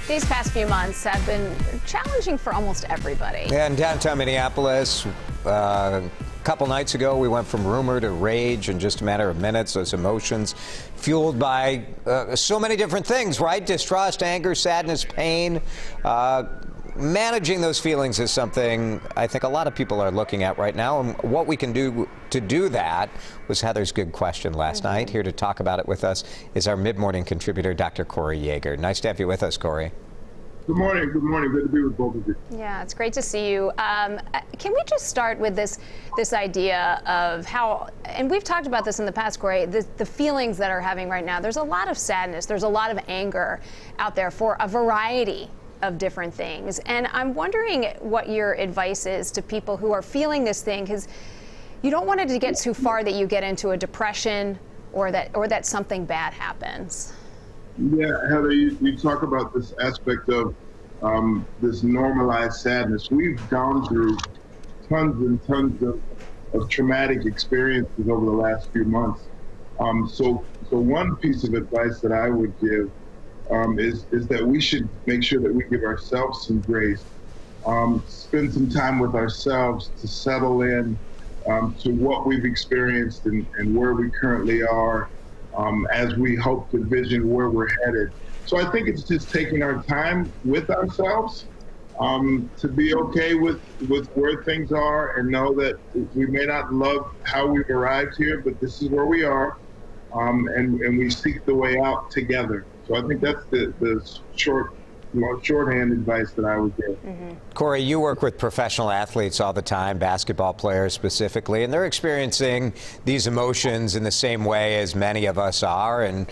These past few months have been challenging for almost everybody. Yeah, in downtown Minneapolis, a couple nights ago, we went from rumor to rage in just a matter of minutes. Those emotions fueled by so many different things, right? Distrust, anger, sadness, pain. Managing those feelings is something I think a lot of people are looking at right now. And what we can do to do that was Heather's good question last night. Here to talk about it with us is our mid-morning contributor, Dr. Corey Yeager. Nice to have you with us, Corey. Good morning. Good morning. Good to be with both of you. Yeah, it's great to see you. Can we just start with this idea of how, and we've talked about this in the past, Corey, the feelings that are having right now. There's a lot of sadness. There's a lot of anger out there for a variety of different things. And I'm wondering what your advice is to people who are feeling this thing, because you don't want it to get too far that you get into a depression or that something bad happens. Yeah, Heather, you talk about this aspect of this normalized sadness. We've gone through tons and tons of traumatic experiences over the last few months. So one piece of advice that I would give is that we should make sure that we give ourselves some grace, spend some time with ourselves to settle in to what we've experienced and where we currently are as we hope to vision where we're headed. So I think it's just taking our time with ourselves to be okay with where things are and know that we may not love how we've arrived here, but this is where we are, and we seek the way out together. So I think that's the shorthand advice that I would give. Mm-hmm. Corey, you work with professional athletes all the time, basketball players specifically, and they're experiencing these emotions in the same way as many of us are, and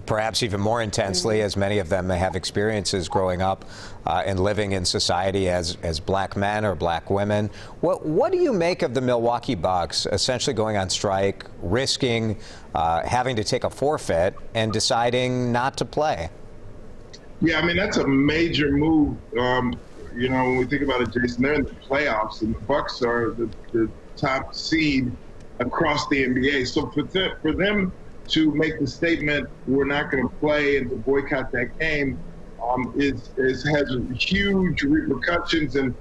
perhaps even more intensely as many of them may have experiences growing up and living in society as black men or black women. What do you make of the Milwaukee Bucks essentially going on strike, risking having to take a forfeit and deciding not to play? Yeah, I mean, that's a major move. When we think about it, Jason, they're in the playoffs, and the Bucks are the top seed across the NBA. So for them to make the statement, we're not going to play and to boycott that game, has huge repercussions and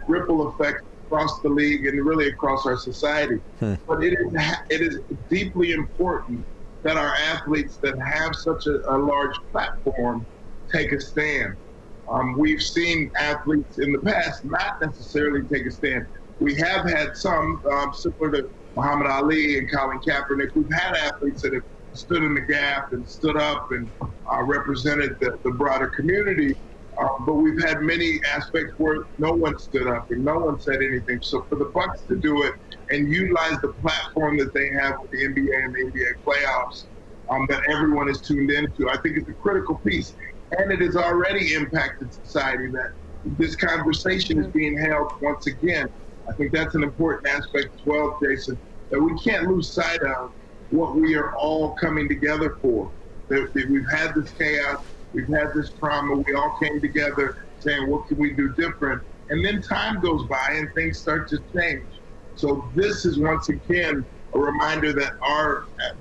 ripple effects across the league and really across our society. But it is deeply important that our athletes that have such a large platform take a stand. We've seen athletes in the past not necessarily take a stand. We have had some, similar to Muhammad Ali and Colin Kaepernick, we've had athletes that have stood in the gap and stood up and represented the broader community. But we've had many aspects where no one stood up and no one said anything. So for the Bucks to do it and utilize the platform that they have with the NBA and the NBA playoffs that everyone is tuned into, I think it's a critical piece. And it has already impacted society that this conversation is being held once again. I think that's an important aspect as well, Jason, that we can't lose sight of what we are all coming together for. That we've had this chaos, we've had this trauma, we all came together saying, what can we do different? And then time goes by and things start to change. So this is once again a reminder that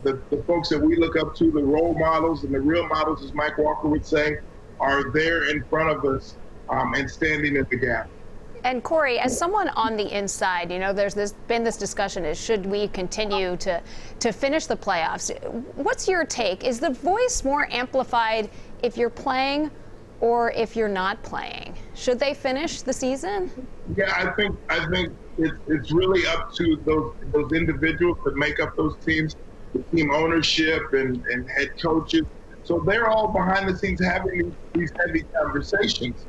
the folks that we look up to, the role models and the real models, as Mike Walker would say, are there in front of us and standing in the gap. And Corey, as someone on the inside, there's been this discussion is should we continue to finish the playoffs? What's your take? Is the voice more amplified if you're playing or if you're not playing? Should they finish the season? Yeah, I think it's really up to those individuals that make up those teams, the team ownership and head coaches. So they're all behind the scenes having these heavy conversations.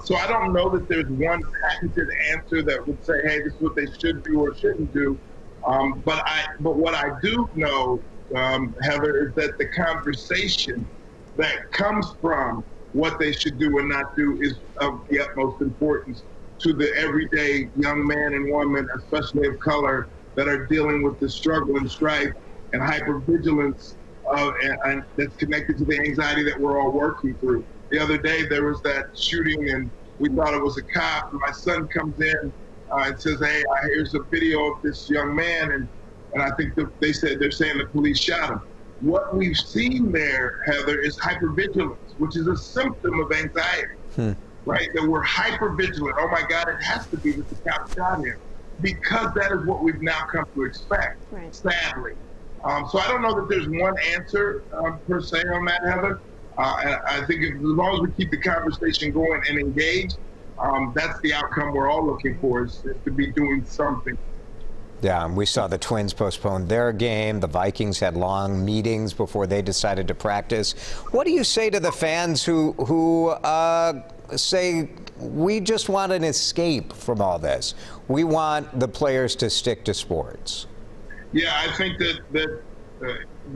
So I don't know that there's one patented answer that would say, hey, this is what they should do or shouldn't do. But what I do know, Heather, is that the conversation that comes from what they should do and not do is of the utmost importance to the everyday young man and woman, especially of color, that are dealing with the struggle and strife and hypervigilance and that's connected to the anxiety that we're all working through. The other day there was that shooting and we thought it was a cop, and my son comes in and says, hey, here's a video of this young man, and I think they're saying the police shot him. what we've seen there, Heather, is hypervigilance, which is a symptom of anxiety, right? That we're hypervigilant. Oh my God, it has to be that the cop shot him, because that is what we've now come to expect, sadly. So I don't know that there's one answer per se on that, Heather. And I think as long as we keep the conversation going and engaged, that's the outcome we're all looking for, is to be doing something. Yeah, and we saw the Twins postpone their game. The Vikings had long meetings before they decided to practice. What do you say to the fans who say, we just want an escape from all this? We want the players to stick to sports. Yeah, I think that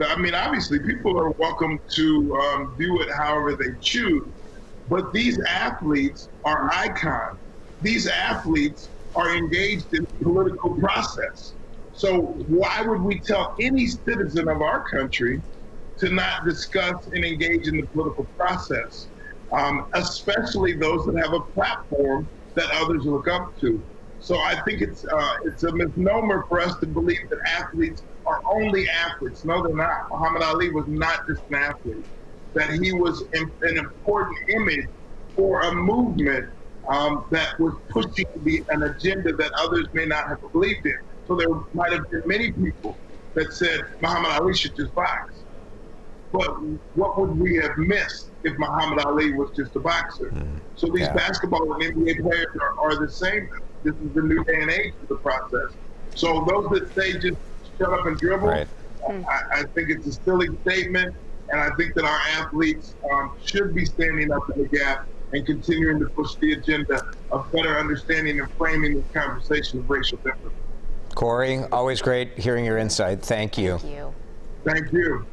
I mean, obviously, people are welcome to view it however they choose. But these athletes are icons. These athletes are engaged in the political process. So why would we tell any citizen of our country to not discuss and engage in the political process, especially those that have a platform that others look up to? So I think it's a misnomer for us to believe that athletes are only athletes. No, they're not. Muhammad Ali was not just an athlete, that he was an important image for a movement that was pushing an agenda that others may not have believed in. So there might have been many people that said Muhammad Ali should just box. But what would we have missed if Muhammad Ali was just a boxer? So these basketball and NBA players are the same. This is the new day and age of the process. So those that say just shut up and dribble, I think it's a silly statement. And I think that our athletes should be standing up in the gap and continuing to push the agenda of better understanding and framing this conversation of racial difference. Corey, always great hearing your insight. Thank you. Thank you. Thank you.